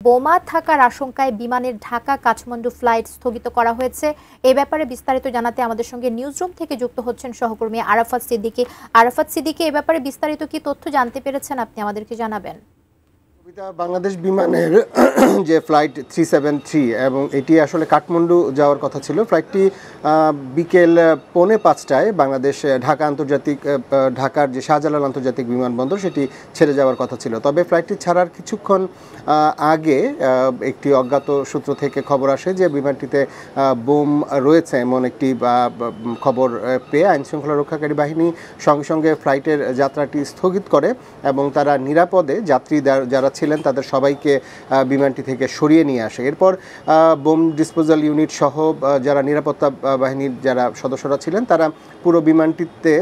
বোমা থাকার আশঙ্কায় বিমানের ঢাকা কাঠমান্ডু ফ্লাইট স্থগিত করা হয়েছে। এ ব্যাপারে বিস্তারিত জানাতে আমাদের সঙ্গে নিউজরুম থেকে যুক্ত হচ্ছেন সহকর্মী আরাফাত সিদ্দিকী। আরাফাত সিদ্দিকী, এ ব্যাপারে বিস্তারিত কি তথ্য জানতে পেরেছেন আপনি আমাদেরকে জানাবেন। বাংলাদেশ বিমানের যে ফ্লাইট 373 এবং এটি আসলে কাঠমান্ডু যাওয়ার কথা ছিল। ফ্লাইটটি বিকেল 4:45টায় বাংলাদেশ ঢাকার যে শাহজালাল আন্তর্জাতিক বিমানবন্দর সেটি ছেড়ে যাওয়ার কথা ছিল। তবে ফ্লাইটটি ছাড়ার কিছুক্ষণ আগে একটি অজ্ঞাত সূত্র থেকে খবর আসে যে বিমানটিতে বোম রয়েছে এমন একটি খবর পেয়ে আইনশৃঙ্খলা রক্ষাকারী বাহিনী সঙ্গে সঙ্গে ফ্লাইটের যাত্রাটি স্থগিত করে এবং তারা নিরাপদে যাত্রী যারা ছিলেন তাদের সবাইকে বিমানটি থেকে সরিয়ে নিয়ে আসে। এরপর বোম ডিসপোজাল ইউনিট সহ যারা নিরাপত্তা বাহিনীর যারা সদস্যরা ছিলেন তারা পুরো বিমানটিতে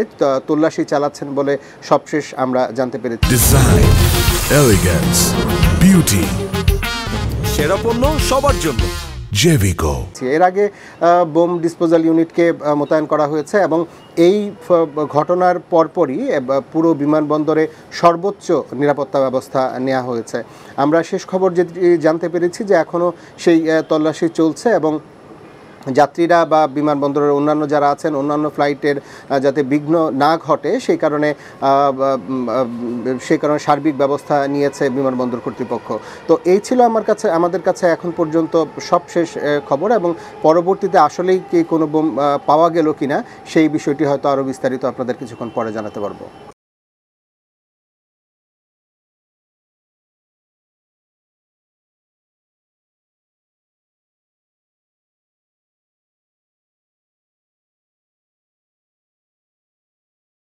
তল্লাশি চালাচ্ছেন বলে সবশেষ আমরা জানতে পেরেছি। ডিজাইন, এলিগেন্স, বিউটি, সেরা পণ্য সবার জন্য জেভিকো। এর আগে বোম ডিসপোজাল ইউনিটকে মোতায়েন করা হয়েছে এবং এই ঘটনার পরপরই পুরো বিমানবন্দরে সর্বোচ্চ নিরাপত্তা ব্যবস্থা নেওয়া হয়েছে। আমরা শেষ খবর যে জানতে পেরেছি যে এখনও সেই তল্লাশি চলছে এবং যাত্রীরা বা বিমানবন্দরের অন্যান্য যারা আছেন অন্যান্য ফ্লাইটের যাতে বিঘ্ন না ঘটে সেই কারণে সার্বিক ব্যবস্থা নিয়েছে বিমানবন্দর কর্তৃপক্ষ। তো এই ছিল আমাদের কাছে এখন পর্যন্ত সবশেষ খবর এবং পরবর্তীতে আসলেই কি কোনো বোম পাওয়া গেল কিনা সেই বিষয়টি হয়তো আরও বিস্তারিত আপনাদের কিছুক্ষণ পরে জানাতে পারবো।